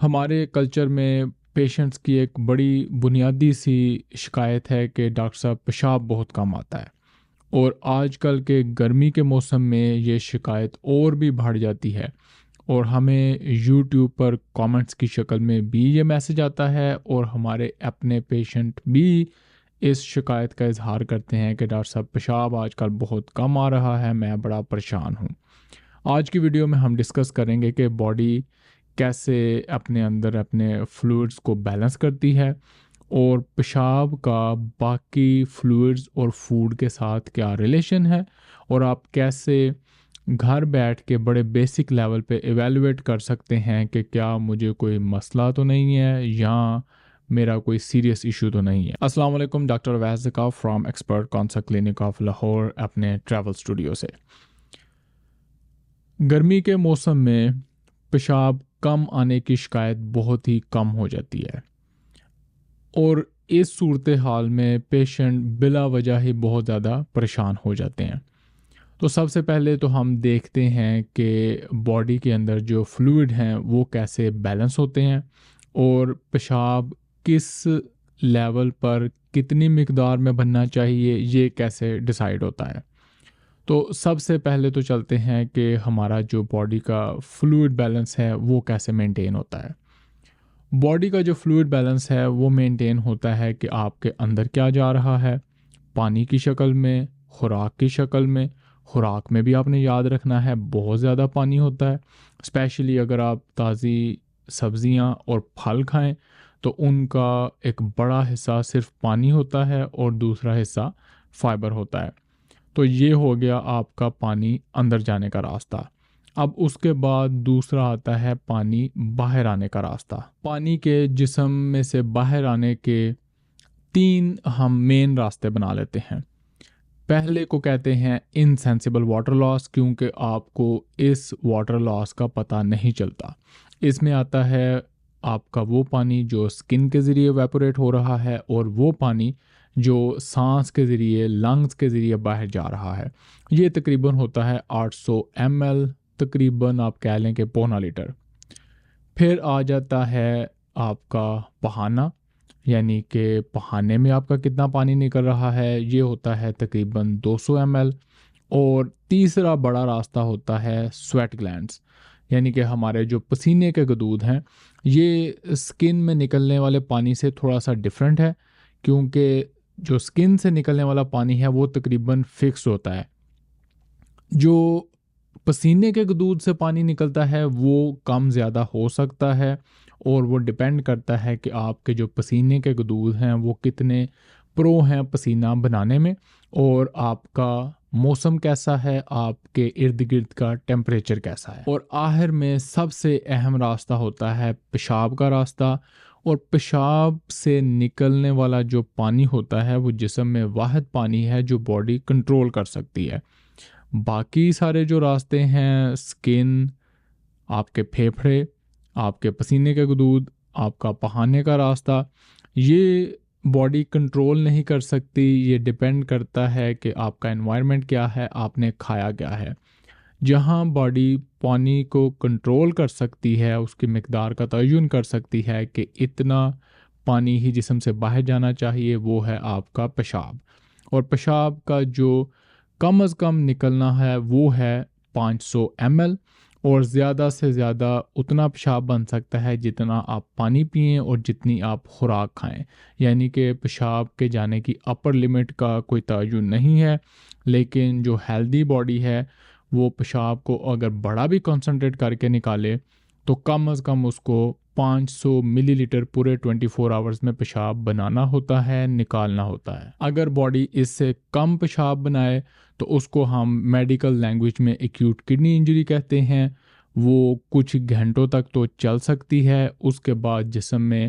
ہمارے کلچر میں پیشنٹس کی ایک بڑی بنیادی سی شکایت ہے کہ ڈاکٹر صاحب پیشاب بہت کم آتا ہے، اور آج کل کے گرمی کے موسم میں یہ شکایت اور بھی بڑھ جاتی ہے، اور ہمیں یوٹیوب پر کامنٹس کی شکل میں بھی یہ میسج آتا ہے، اور ہمارے اپنے پیشنٹ بھی اس شکایت کا اظہار کرتے ہیں کہ ڈاکٹر صاحب پیشاب آج کل بہت کم آ رہا ہے، میں بڑا پریشان ہوں۔ آج کی ویڈیو میں ہم ڈسکس کریں گے کہ باڈی کیسے اپنے اندر اپنے فلوئڈز کو بیلنس کرتی ہے، اور پیشاب کا باقی فلوئڈز اور فوڈ کے ساتھ کیا ریلیشن ہے، اور آپ کیسے گھر بیٹھ کے بڑے بیسک لیول پہ ایویلویٹ کر سکتے ہیں کہ کیا مجھے کوئی مسئلہ تو نہیں ہے یا میرا کوئی سیریس ایشو تو نہیں ہے۔ السلام علیکم، doctor Awais Zaka from expert Kansa clinic of Lahore, اپنے ٹریول اسٹوڈیو سے۔ گرمی کے موسم میں پیشاب کم آنے کی شکایت بہت ہی کم ہو جاتی ہے، اور اس صورتحال میں پیشنٹ بلا وجہ ہی بہت زیادہ پریشان ہو جاتے ہیں۔ تو سب سے پہلے تو ہم دیکھتے ہیں کہ باڈی کے اندر جو فلوئڈ ہیں وہ کیسے بیلنس ہوتے ہیں، اور پیشاب کس لیول پر کتنی مقدار میں بننا چاہیے یہ کیسے ڈیسائیڈ ہوتا ہے۔ تو سب سے پہلے تو چلتے ہیں کہ ہمارا جو باڈی کا فلوئڈ بیلنس ہے وہ کیسے مینٹین ہوتا ہے۔ باڈی کا جو فلوئڈ بیلنس ہے وہ مینٹین ہوتا ہے کہ آپ کے اندر کیا جا رہا ہے، پانی کی شکل میں، خوراک کی شکل میں۔ خوراک میں بھی آپ نے یاد رکھنا ہے بہت زیادہ پانی ہوتا ہے، اسپیشلی اگر آپ تازی سبزیاں اور پھل کھائیں تو ان کا ایک بڑا حصہ صرف پانی ہوتا ہے اور دوسرا حصہ فائبر ہوتا ہے۔ تو یہ ہو گیا آپ کا پانی اندر جانے کا راستہ۔ اب اس کے بعد دوسرا آتا ہے پانی باہر آنے کا راستہ۔ پانی کے جسم میں سے باہر آنے کے 3 ہم مین راستے بنا لیتے ہیں۔ پہلے کو کہتے ہیں انسینسیبل واٹر لاس، کیونکہ آپ کو اس واٹر لاس کا پتہ نہیں چلتا۔ اس میں آتا ہے آپ کا وہ پانی جو سکن کے ذریعے ویپوریٹ ہو رہا ہے، اور وہ پانی جو سانس کے ذریعے، لنگز کے ذریعے باہر جا رہا ہے۔ یہ تقریباً ہوتا ہے 800 ml، تقریباً آپ کہہ لیں کہ پونا لیٹر۔ پھر آ جاتا ہے آپ کا پہانا، یعنی کہ پہانے میں آپ کا کتنا پانی نکل رہا ہے، یہ ہوتا ہے تقریباً 200 ml۔ اور تیسرا بڑا راستہ ہوتا ہے سویٹ گلینڈز، یعنی کہ ہمارے جو پسینے کے گدود ہیں، یہ سکن میں نکلنے والے پانی سے تھوڑا سا ڈیفرنٹ ہے، کیونکہ جو سکن سے نکلنے والا پانی ہے وہ تقریباً فکس ہوتا ہے۔ جو پسینے کے گدود سے پانی نکلتا ہے وہ کم زیادہ ہو سکتا ہے، اور وہ ڈیپینڈ کرتا ہے کہ آپ کے جو پسینے کے گدود ہیں وہ کتنے پرو ہیں پسینہ بنانے میں، اور آپ کا موسم کیسا ہے، آپ کے ارد گرد کا ٹیمپریچر کیسا ہے۔ اور آخر میں سب سے اہم راستہ ہوتا ہے پیشاب کا راستہ، اور پیشاب سے نکلنے والا جو پانی ہوتا ہے وہ جسم میں واحد پانی ہے جو باڈی کنٹرول کر سکتی ہے۔ باقی سارے جو راستے ہیں، سکن، آپ کے پھیپھڑے، آپ کے پسینے کے گدود، آپ کا پہانے کا راستہ، یہ باڈی کنٹرول نہیں کر سکتی۔ یہ ڈیپینڈ کرتا ہے کہ آپ کا انوائرمنٹ کیا ہے، آپ نے کھایا کیا ہے۔ جہاں باڈی پانی کو کنٹرول کر سکتی ہے، اس کی مقدار کا تعین کر سکتی ہے کہ اتنا پانی ہی جسم سے باہر جانا چاہیے، وہ ہے آپ کا پیشاب۔ اور پیشاب کا جو کم از کم نکلنا ہے وہ ہے 500 ml، اور زیادہ سے زیادہ اتنا پیشاب بن سکتا ہے جتنا آپ پانی پئیں اور جتنی آپ خوراک کھائیں، یعنی کہ پیشاب کے جانے کی اپر لمٹ کا کوئی تعین نہیں ہے۔ لیکن جو ہیلدی باڈی ہے وہ پیشاب کو اگر بڑا بھی کنسنٹریٹ کر کے نکالے تو کم از کم اس کو 500 ملی لیٹر پورے 24 آورز میں پیشاب بنانا ہوتا ہے، نکالنا ہوتا ہے۔ اگر باڈی اس سے کم پیشاب بنائے تو اس کو ہم میڈیکل لینگویج میں ایکیوٹ کڈنی انجری کہتے ہیں۔ وہ کچھ گھنٹوں تک تو چل سکتی ہے، اس کے بعد جسم میں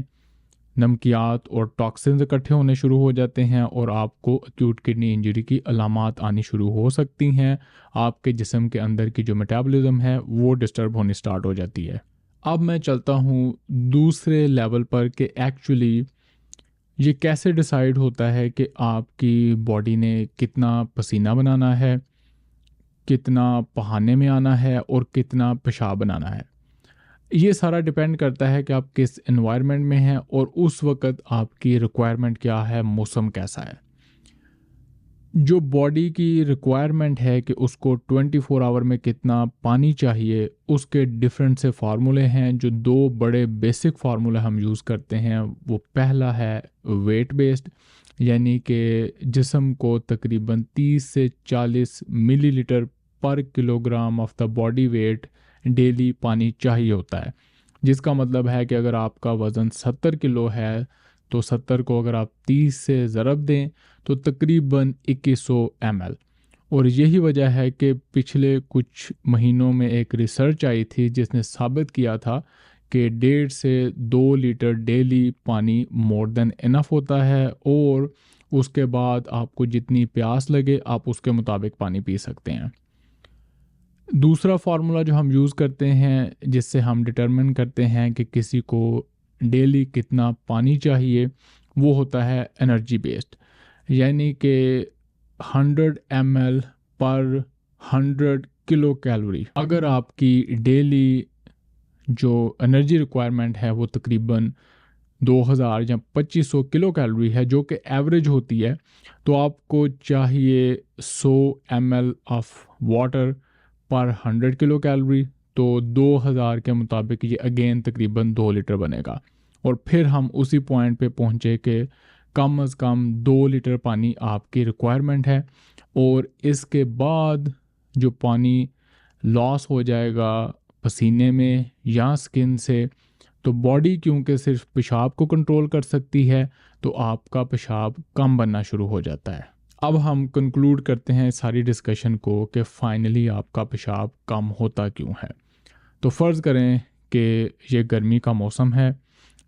نمکیات اور ٹاکسنز اکٹھے ہونے شروع ہو جاتے ہیں، اور آپ کو ایکیوٹ کڈنی انجری کی علامات آنی شروع ہو سکتی ہیں۔ آپ کے جسم کے اندر کی جو میٹابولزم ہے وہ ڈسٹرب ہونی سٹارٹ ہو جاتی ہے۔ اب میں چلتا ہوں دوسرے لیول پر کہ ایکچولی یہ کیسے ڈیسائیڈ ہوتا ہے کہ آپ کی باڈی نے کتنا پسینہ بنانا ہے، کتنا پہانے میں آنا ہے، اور کتنا پیشاب بنانا ہے۔ یہ سارا ڈپینڈ کرتا ہے کہ آپ کس انوائرمنٹ میں ہیں اور اس وقت آپ کی ریکوائرمنٹ کیا ہے، موسم کیسا ہے۔ جو باڈی کی ریکوائرمنٹ ہے کہ اس کو 24 آور میں کتنا پانی چاہیے، اس کے ڈفرینٹ سے فارمولے ہیں۔ جو دو بڑے بیسک فارمولے ہم یوز کرتے ہیں، وہ پہلا ہے ویٹ بیسڈ، یعنی کہ جسم کو تقریباً 30 سے 40 ملی لیٹر پر kilogram of the body weight daily پانی چاہیے ہوتا ہے، جس کا مطلب ہے کہ اگر آپ کا وزن 70 کلو ہے تو 70 کو اگر آپ 30 سے ضرب دیں تو تقریباً 2100 ml۔ اور یہی وجہ ہے کہ پچھلے کچھ مہینوں میں ایک ریسرچ آئی تھی جس نے ثابت کیا تھا کہ 1.5 سے 2 لیٹر ڈیلی پانی مور دین انف ہوتا ہے، اور اس کے بعد آپ کو جتنی پیاس لگے آپ اس کے مطابق پانی پی سکتے ہیں۔ دوسرا فارمولا جو ہم یوز کرتے ہیں جس سے ہم ڈٹرمن کرتے ہیں کہ کسی کو ڈیلی کتنا پانی چاہیے، وہ ہوتا ہے انرجی بیسڈ، یعنی کہ 100 ml پر 100 کلو کیلوری۔ اگر آپ کی ڈیلی جو انرجی ریکوائرمنٹ ہے وہ تقریباً 2000 یا 2500 کلو کیلوری ہے، جو کہ ایوریج ہوتی ہے، تو آپ کو چاہیے 100 ml of water per 100 kilo calorie, تو 2000 کے مطابق یہ اگین تقریباً 2 لیٹر بنے گا۔ اور پھر ہم اسی پوائنٹ پہ پہنچے کہ کم از کم 2 لیٹر پانی آپ کی ریکوائرمنٹ ہے، اور اس کے بعد جو پانی لاس ہو جائے گا پسینے میں یا سکن سے، تو باڈی کیونکہ صرف پیشاب کو کنٹرول کر سکتی ہے تو آپ کا پیشاب کم بننا شروع ہو جاتا ہے۔ اب ہم کنکلوڈ کرتے ہیں ساری ڈسکشن کو کہ فائنلی آپ کا پیشاب کم ہوتا کیوں ہے۔ تو فرض کریں کہ یہ گرمی کا موسم ہے،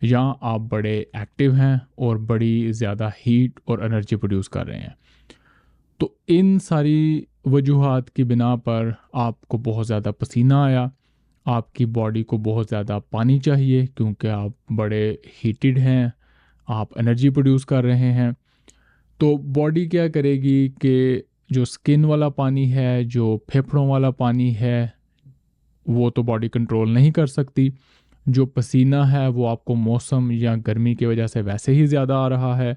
یا آپ بڑے ایکٹیو ہیں اور بڑی زیادہ ہیٹ اور انرجی پروڈیوس کر رہے ہیں، تو ان ساری وجوہات کی بنا پر آپ کو بہت زیادہ پسینہ آیا، آپ کی باڈی کو بہت زیادہ پانی چاہیے کیونکہ آپ بڑے ہیٹڈ ہیں، آپ انرجی پروڈیوس کر رہے ہیں، تو باڈی کیا کرے گی کہ جو سکن والا پانی ہے، جو پھیپھڑوں والا پانی ہے، وہ تو باڈی کنٹرول نہیں کر سکتی۔ جو پسینہ ہے وہ آپ کو موسم یا گرمی کی وجہ سے ویسے ہی زیادہ آ رہا ہے،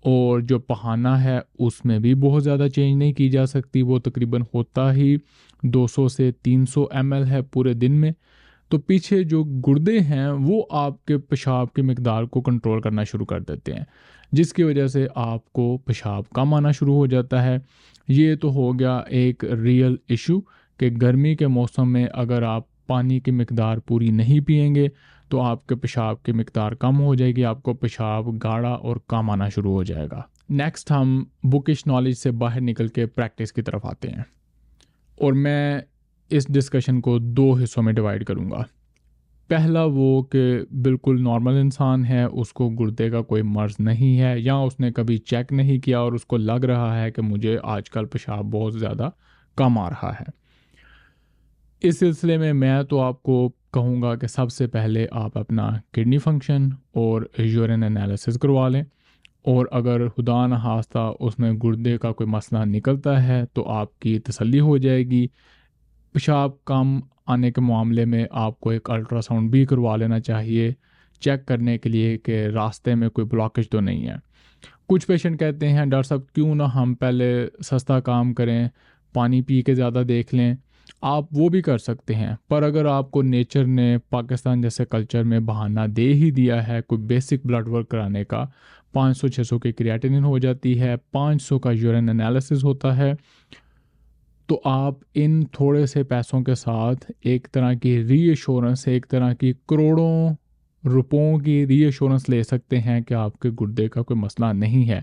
اور جو پہانا ہے اس میں بھی بہت زیادہ چینج نہیں کی جا سکتی، وہ تقریباً ہوتا ہی 200 سے 300 ml ہے پورے دن میں۔ تو پیچھے جو گردے ہیں وہ آپ کے پیشاب کی مقدار کو کنٹرول کرنا شروع کر دیتے ہیں، جس کی وجہ سے آپ کو پیشاب کم آنا شروع ہو جاتا ہے۔ یہ تو ہو گیا ایک ریئل ایشو کہ گرمی کے موسم میں اگر آپ پانی کی مقدار پوری نہیں پئیں گے تو آپ کے پیشاب کی مقدار کم ہو جائے گی، آپ کو پیشاب گاڑھا اور کم آنا شروع ہو جائے گا۔ نیکسٹ ہم بکش نالج سے باہر نکل کے پریکٹس کی طرف آتے ہیں، اور میں اس ڈسکشن کو 2 حصوں میں ڈیوائیڈ کروں گا۔ پہلا وہ کہ بالکل نارمل انسان ہے، اس کو گردے کا کوئی مرض نہیں ہے، یا اس نے کبھی چیک نہیں کیا اور اس کو لگ رہا ہے کہ مجھے آج کل پیشاب بہت زیادہ کم آ رہا ہے۔ اس سلسلے میں تو آپ کو کہوں گا کہ سب سے پہلے آپ اپنا کڈنی فنکشن اور یورین انالیسس کروا لیں، اور اگر خدا نخواستہ اس میں گردے کا کوئی مسئلہ نکلتا ہے تو آپ کی تسلی ہو جائے گی۔ پیشاب کم آنے کے معاملے میں آپ کو ایک الٹرا ساؤنڈ بھی کروا لینا چاہیے، چیک کرنے کے لیے کہ راستے میں کوئی بلاکیج تو نہیں ہے۔ کچھ پیشنٹ کہتے ہیں ڈاکٹر صاحب کیوں نہ ہم پہلے سستا کام کریں، پانی پی کے زیادہ دیکھ لیں۔ آپ وہ بھی کر سکتے ہیں، پر اگر آپ کو نیچر نے پاکستان جیسے کلچر میں بہانہ دے ہی دیا ہے کوئی بیسک بلڈ ورک کرانے کا، 500-600 کی کریاٹینن ہو جاتی ہے، 500 کا یورین انالیسس ہوتا ہے، تو آپ ان تھوڑے سے پیسوں کے ساتھ ایک طرح کی ری ایشورنس، ایک طرح کی کروڑوں روپوں کی ری ایشورنس لے سکتے ہیں کہ آپ کے گردے کا کوئی مسئلہ نہیں ہے۔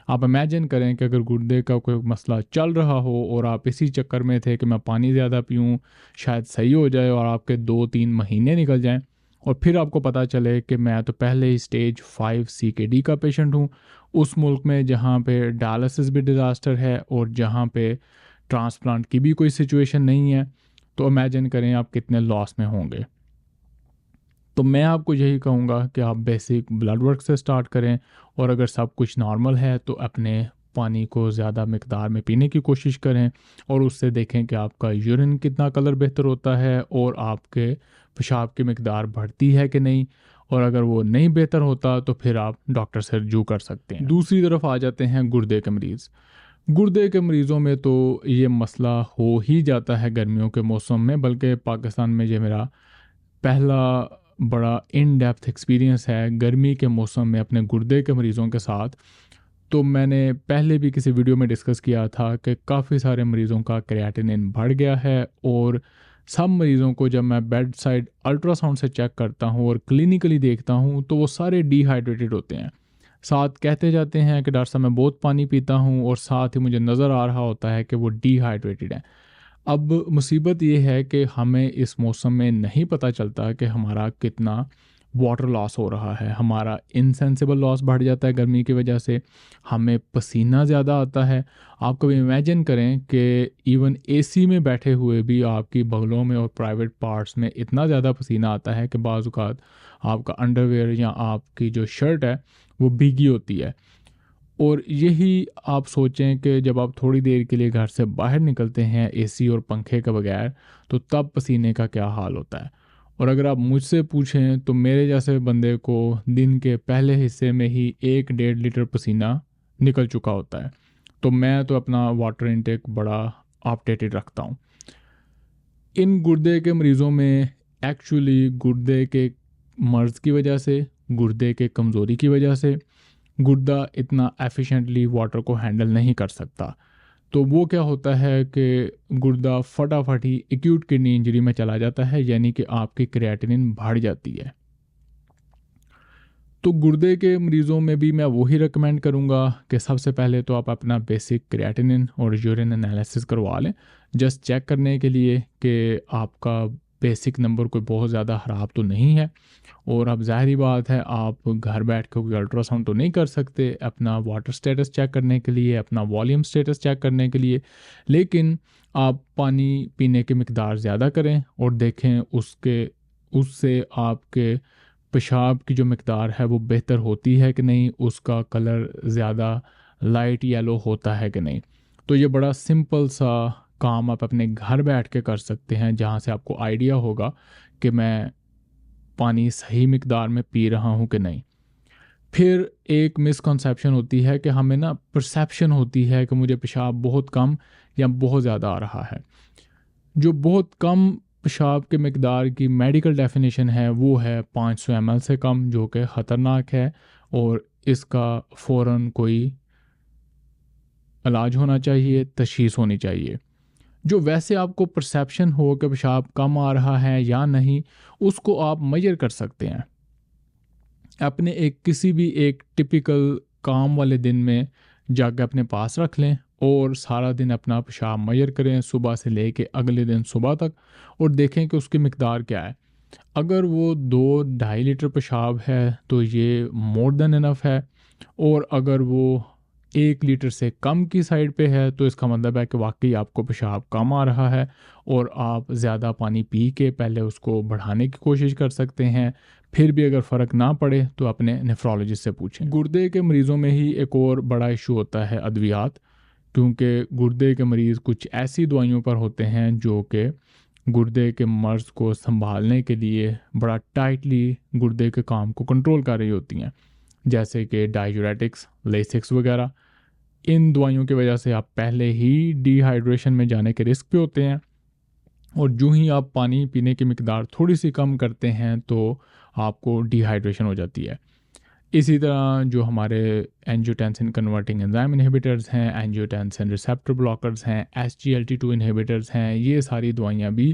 آپ امیجن کریں کہ اگر گردے کا کوئی مسئلہ چل رہا ہو اور آپ اسی چکر میں تھے کہ میں پانی زیادہ پیوں شاید صحیح ہو جائے، اور آپ کے 2-3 مہینے نکل جائیں، اور پھر آپ کو پتہ چلے کہ میں تو پہلے ہی سٹیج 5 CKD کا پیشنٹ ہوں، اس ملک میں جہاں پہ ڈائلسس بھی ڈیزاسٹر ہے اور جہاں پہ ٹرانسپلانٹ کی بھی کوئی سچویشن نہیں ہے، تو امیجن کریں آپ کتنے لاس میں ہوں گے۔ تو میں آپ کو یہی کہوں گا کہ آپ بیسک بلڈ ورک سے سٹارٹ کریں، اور اگر سب کچھ نارمل ہے تو اپنے پانی کو زیادہ مقدار میں پینے کی کوشش کریں اور اس سے دیکھیں کہ آپ کا یورین کتنا کلر بہتر ہوتا ہے اور آپ کے پیشاب کی مقدار بڑھتی ہے کہ نہیں، اور اگر وہ نہیں بہتر ہوتا تو پھر آپ ڈاکٹر سے رجوع کر سکتے ہیں۔ دوسری طرف آ جاتے ہیں گردے کے مریض۔ گردے کے مریضوں میں تو یہ مسئلہ ہو ہی جاتا ہے گرمیوں کے موسم میں، بلکہ پاکستان میں یہ میرا پہلا بڑا ان ڈیپتھ ایکسپیرینس ہے گرمی کے موسم میں اپنے گردے کے مریضوں کے ساتھ۔ تو میں نے پہلے بھی کسی ویڈیو میں ڈسکس کیا تھا کہ کافی سارے مریضوں کا کریاٹینن بڑھ گیا ہے، اور سب مریضوں کو جب میں بیڈ سائڈ الٹرا ساؤنڈ سے چیک کرتا ہوں اور کلینکلی دیکھتا ہوں تو وہ سارے ڈی ہائیڈریٹڈ ہوتے ہیں۔ ساتھ کہتے جاتے ہیں کہ ڈاکٹر صاحب میں بہت پانی پیتا ہوں، اور ساتھ ہی مجھے نظر آ رہا ہوتا ہے کہ وہ ڈی ہائیڈریٹڈ ہیں۔ اب مصیبت یہ ہے کہ ہمیں اس موسم میں نہیں پتہ چلتا کہ ہمارا کتنا واٹر لاس ہو رہا ہے۔ ہمارا انسینسیبل لاس بڑھ جاتا ہے گرمی کی وجہ سے، ہمیں پسینہ زیادہ آتا ہے۔ آپ کبھی امیجن کریں کہ ایون اے سی میں بیٹھے ہوئے بھی آپ کی بغلوں میں اور پرائیویٹ پارٹس میں اتنا زیادہ پسینہ آتا ہے کہ بعض اوقات آپ کا انڈر ویئر یا آپ کی جو شرٹ ہے وہ بھیگی ہوتی ہے۔ اور یہی آپ سوچیں کہ جب آپ تھوڑی دیر کے لیے گھر سے باہر نکلتے ہیں اے سی اور پنکھے کے بغیر، تو تب پسینے کا کیا حال ہوتا ہے۔ اور اگر آپ مجھ سے پوچھیں تو میرے جیسے بندے کو دن کے پہلے حصے میں ہی 1-1.5 لیٹر پسینہ نکل چکا ہوتا ہے۔ تو میں تو اپنا واٹر انٹیک بڑا اپڈیٹڈ رکھتا ہوں۔ ان گردے کے مریضوں میں ایکچولی گردے کے مرض کی وجہ سے، گردے کے کمزوری کی وجہ سے گردہ اتنا ایفیشینٹلی واٹر کو ہینڈل نہیں کر سکتا، تو وہ کیا ہوتا ہے کہ گردہ فٹافٹ ہی ایکیوٹ کڈنی انجری میں چلا جاتا ہے، یعنی کہ آپ کی کریاٹینن بڑھ جاتی ہے۔ تو گردے کے مریضوں میں بھی میں وہی ریکمینڈ کروں گا کہ سب سے پہلے تو آپ اپنا بیسک کریاٹینن اور یورین انالیسس کروا لیں، جسٹ چیک کرنے کے لیے کہ آپ کا بیسک نمبر کوئی بہت زیادہ خراب تو نہیں ہے۔ اور اب ظاہری بات ہے آپ گھر بیٹھ کے کوئی الٹرا ساؤنڈ تو نہیں کر سکتے اپنا واٹر سٹیٹس چیک کرنے کے لیے، اپنا والیوم سٹیٹس چیک کرنے کے لیے، لیکن آپ پانی پینے کی مقدار زیادہ کریں اور دیکھیں اس سے آپ کے پیشاب کی جو مقدار ہے وہ بہتر ہوتی ہے کہ نہیں، اس کا کلر زیادہ لائٹ یلو ہوتا ہے کہ نہیں۔ تو یہ بڑا سمپل سا کام آپ اپنے گھر بیٹھ کے کر سکتے ہیں، جہاں سے آپ کو آئیڈیا ہوگا کہ میں پانی صحیح مقدار میں پی رہا ہوں کہ نہیں۔ پھر ایک مسکنسیپشن ہوتی ہے کہ ہمیں پرسیپشن ہوتی ہے کہ مجھے پیشاب بہت کم یا بہت زیادہ آ رہا ہے۔ جو بہت کم پیشاب کے مقدار کی میڈیکل ڈیفینیشن ہے وہ ہے 500 ml سے کم، جو کہ خطرناک ہے اور اس کا فوراً کوئی علاج ہونا چاہیے، تشخیص ہونی چاہیے۔ جو ویسے آپ کو پرسیپشن ہو کہ پیشاب کم آ رہا ہے یا نہیں، اس کو آپ میجر کر سکتے ہیں اپنے کسی بھی ایک ٹپیکل کام والے دن میں جا کے اپنے پاس رکھ لیں اور سارا دن اپنا پیشاب میجر کریں، صبح سے لے کے اگلے دن صبح تک، اور دیکھیں کہ اس کی مقدار کیا ہے۔ اگر وہ 2-2.5 لیٹر پیشاب ہے تو یہ مور دین انف ہے، اور اگر وہ 1 لیٹر سے کم کی سائڈ پہ ہے تو اس کا مطلب ہے کہ واقعی آپ کو پیشاب کم آ رہا ہے، اور آپ زیادہ پانی پی کے پہلے اس کو بڑھانے کی کوشش کر سکتے ہیں۔ پھر بھی اگر فرق نہ پڑے تو اپنے نیفرولوجسٹ سے پوچھیں۔ گردے کے مریضوں میں ہی ایک اور بڑا ایشو ہوتا ہے ادویات، کیونکہ گردے کے مریض کچھ ایسی دوائیوں پر ہوتے ہیں جو کہ گردے کے مرض کو سنبھالنے کے لیے بڑا ٹائٹلی گردے کے کام کو کنٹرول کر رہی ہوتی ہیں، جیسے کہ ڈائیوریٹکس، لیسکس وغیرہ۔ ان دوائیوں کی وجہ سے آپ پہلے ہی ڈی ہائیڈریشن میں جانے کے رسک پہ ہوتے ہیں، اور جو ہی آپ پانی پینے کی مقدار تھوڑی سی کم کرتے ہیں تو آپ کو ڈی ہائیڈریشن ہو جاتی ہے۔ اسی طرح جو ہمارے اینجیوٹینسن کنورٹنگ انزائم انہیبیٹرز ہیں، اینجیوٹینسن ریسیپٹر بلاکرز ہیں، SGLT2 انہیبیٹرز ہیں، یہ ساری دوائیاں بھی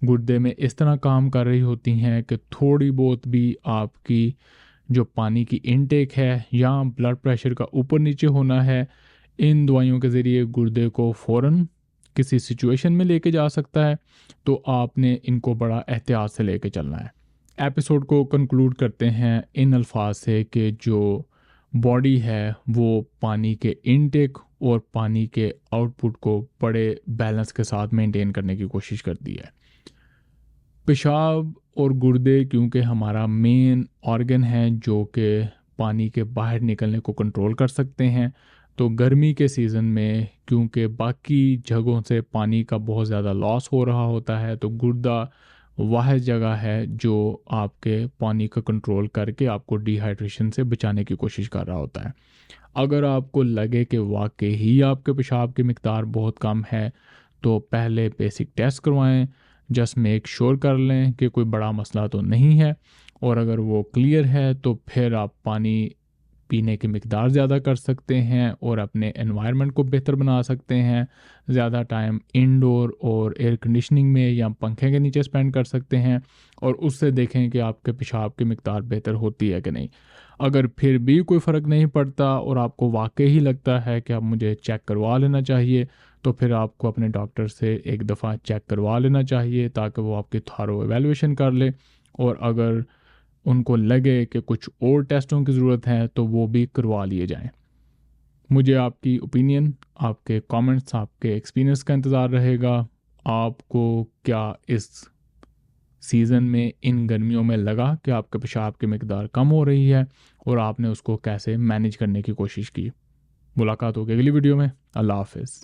گردے میں اس طرح کام کر رہی ہوتی ہیں کہ تھوڑی بہت بھی آپ کی جو پانی کی انٹیک ہے یا بلڈ پریشر کا اوپر نیچے ہونا ہے، ان دوائیوں کے ذریعے گردے کو فوراً کسی سچویشن میں لے کے جا سکتا ہے۔ تو آپ نے ان کو بڑا احتیاط سے لے کے چلنا ہے۔ ایپیسوڈ کو کنکلوڈ کرتے ہیں ان الفاظ سے کہ جو باڈی ہے وہ پانی کے انٹیک اور پانی کے آؤٹ پٹ کو بڑے بیلنس کے ساتھ مینٹین کرنے کی کوشش کرتی ہے۔ پیشاب اور گردے کیونکہ ہمارا مین آرگن ہے جو کہ پانی کے باہر نکلنے کو کنٹرول کر سکتے ہیں، تو گرمی کے سیزن میں کیونکہ باقی جگہوں سے پانی کا بہت زیادہ لاس ہو رہا ہوتا ہے، تو گردہ واحد جگہ ہے جو آپ کے پانی کا کنٹرول کر کے آپ کو ڈی ہائیڈریشن سے بچانے کی کوشش کر رہا ہوتا ہے۔ اگر آپ کو لگے کہ واقعی ہی آپ کے پیشاب کی مقدار بہت کم ہے تو پہلے بیسک ٹیسٹ کروائیں، جسٹ میک شور کر لیں کہ کوئی بڑا مسئلہ تو نہیں ہے، اور اگر وہ کلیئر ہے تو پھر آپ پانی پینے کی مقدار زیادہ کر سکتے ہیں اور اپنے انوائرمنٹ کو بہتر بنا سکتے ہیں۔ زیادہ ٹائم انڈور اور ایئر کنڈیشننگ میں یا پنکھے کے نیچے سپینڈ کر سکتے ہیں، اور اس سے دیکھیں کہ آپ کے پیشاب کی مقدار بہتر ہوتی ہے کہ نہیں۔ اگر پھر بھی کوئی فرق نہیں پڑتا اور آپ کو واقعی ہی لگتا ہے کہ اب مجھے چیک کروا لینا چاہیے، تو پھر آپ کو اپنے ڈاکٹر سے ایک دفعہ چیک کروا لینا چاہیے تاکہ وہ آپ کی تھارو ایویلویشن کر لے، اور اگر ان کو لگے کہ کچھ اور ٹیسٹوں کی ضرورت ہے تو وہ بھی کروا لیے جائیں۔ مجھے آپ کی اوپینین، آپ کے کامنٹس، آپ کے ایکسپیرینس کا انتظار رہے گا۔ آپ کو کیا اس سیزن میں ان گرمیوں میں لگا کہ آپ کے پیشاب کی مقدار کم ہو رہی ہے، اور آپ نے اس کو کیسے مینیج کرنے کی کوشش کی؟ ملاقات ہوگی اگلی ویڈیو میں۔ اللہ حافظ۔